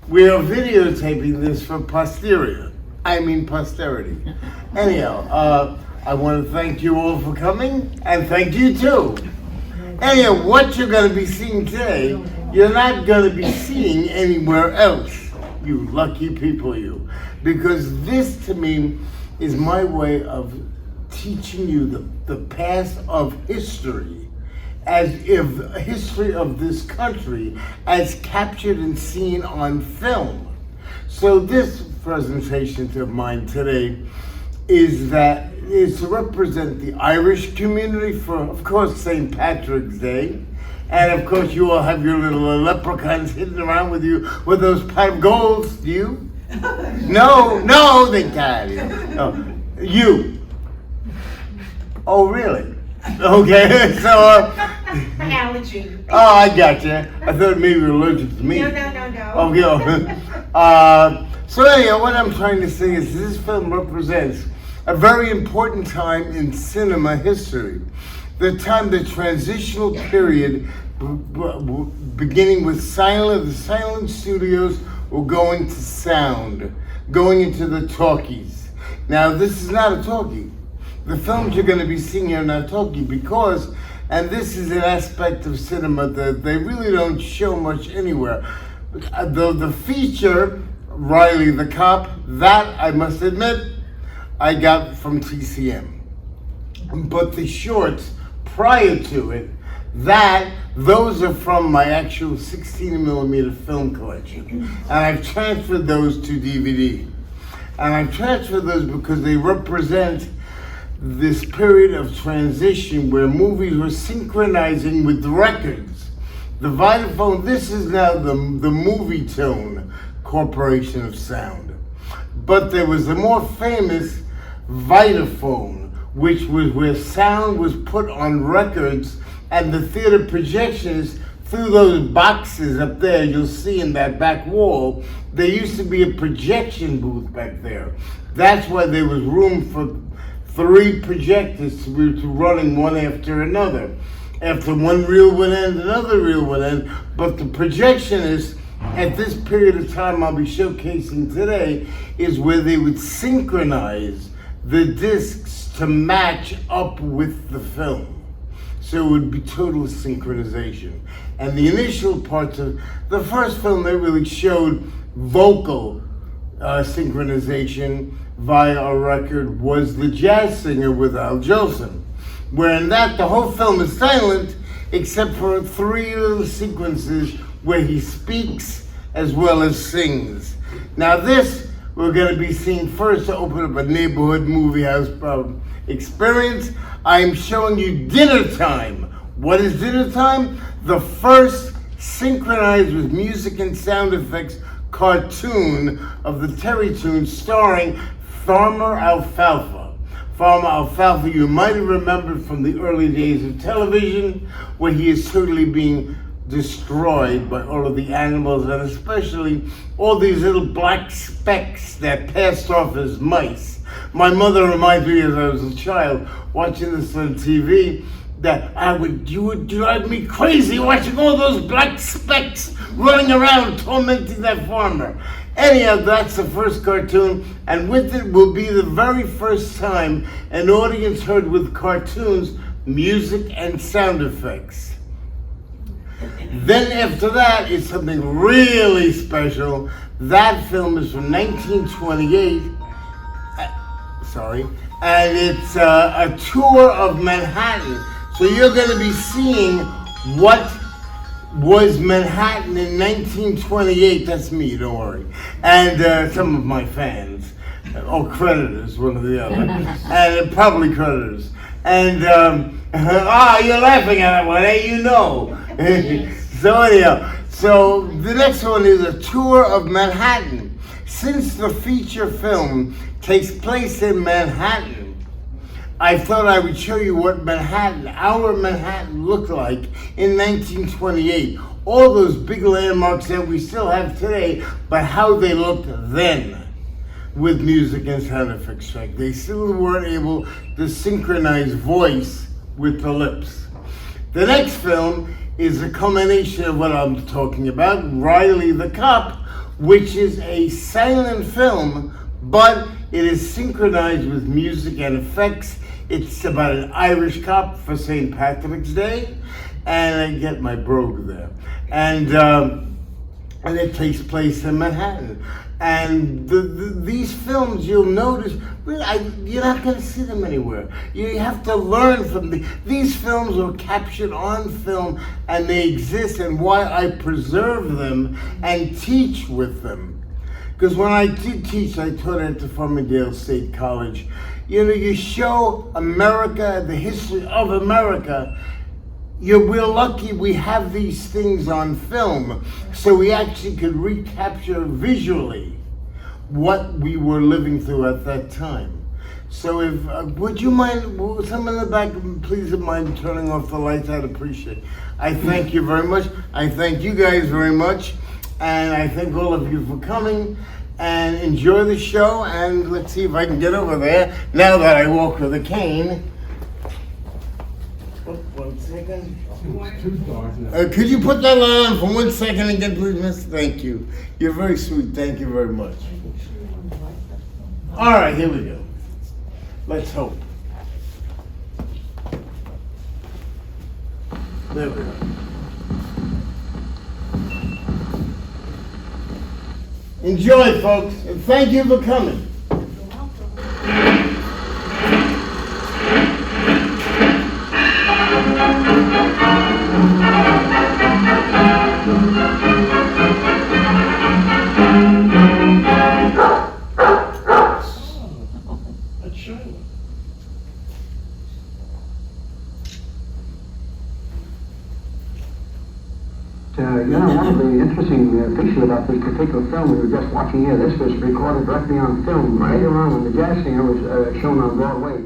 We are videotaping this for posterity. Anyhow, I want to thank you all for coming, and thank you too. Anyhow, what you're going to be seeing today, you're not going to be seeing anywhere else. You lucky people, you. Because this, to me, is my way of teaching you the past of history, as if history of this country as captured and seen on film. So this presentation of mine today is to represent the Irish community for, of course, St. Patrick's Day. And of course, you all have your little leprechauns hidden around with you with those pot of golds. Do you? No, they can't. No. You. Oh, really? Okay, so... allergy. Oh, I gotcha. I thought maybe you were allergic to me. No. Okay. So anyhow, what I'm trying to say is this film represents a very important time in cinema history. The transitional period beginning with the silent studios were going to sound, going into the talkies. Now, this is not a talkie. The films you're going to be seeing are not talkie because, and this is an aspect of cinema that they really don't show much anywhere. The feature, Riley the Cop, that I must admit, I got from TCM. But the shorts prior to it, those are from my actual 16mm film collection. And I've transferred those to DVD. And I've transferred those because they represent this period of transition where movies were synchronizing with the records. The Vitaphone, this is now the Movie Tone Corporation of Sound. But there was the more famous Vitaphone, which was where sound was put on records, and the theater projections through those boxes up there you'll see in that back wall, there used to be a projection booth back there. That's why there was room for 3 projectors to be running one after another. After one reel would end, another reel would end, but the projectionist at this period of time I'll be showcasing today is where they would synchronize the discs to match up with the film. So it would be total synchronization. And the initial parts of the first film, they really showed vocal synchronization via a record was The Jazz Singer with Al Jolson. Where in that, the whole film is silent except for 3 little sequences where he speaks as well as sings. Now this, we're going to be seeing first to open up a neighborhood movie house experience. I'm showing you Dinner Time. What is Dinner Time? The first synchronized with music and sound effects cartoon of the Terrytoons starring Farmer Alfalfa. Farmer Alfalfa, you might have remembered from the early days of television where he is totally being destroyed by all of the animals and especially all these little black specks that passed off as mice. My mother reminds me as I was a child watching this on TV that you would drive me crazy watching all those black specks running around tormenting that farmer. Anyhow, that's the first cartoon, and with it will be the very first time an audience heard with cartoons music and sound effects. Then after that is something really special. That film is from 1928. And it's a tour of Manhattan. So you're going to be seeing what was Manhattan in 1928. That's me, don't worry. And some of my fans, or creditors, one or the other, and probably creditors. And you're laughing at that one, eh? You know. So anyhow, so the next one is a tour of Manhattan. Since the feature film takes place in Manhattan, I thought I would show you what our Manhattan looked like in 1928. All those big landmarks that we still have today, but how they looked then with music and sound effects track. They still weren't able to synchronize voice with the lips. The next film is a culmination of what I'm talking about, Riley the Cop, which is a silent film, but it is synchronized with music and effects. It's about an Irish cop for St. Patrick's Day, and I get my brogue there. And it takes place in Manhattan. And these films, you'll notice, you're not going to see them anywhere. You have to learn from these films are captured on film, and they exist, and why I preserve them and teach with them. Because when I did teach, I taught at the Farmingdale State College. You know, you show America, the history of America. We're lucky we have these things on film, so we actually could recapture visually what we were living through at that time. So if, would you mind, someone in the back, please mind turning off the lights? I'd appreciate it. I thank you very much. I thank you guys very much. And I thank all of you for coming. And enjoy the show. And let's see if I can get over there now that I walk with a cane. 1 second. Could you put that light on for 1 second again, please, miss? Thank you. You're very sweet. Thank you very much. All right, here we go. Let's hope. There we go. Enjoy, folks, and thank you for coming. One of the interesting features about this particular film we were just watching here, this was recorded directly on film later on when the jazz singer was shown on Broadway.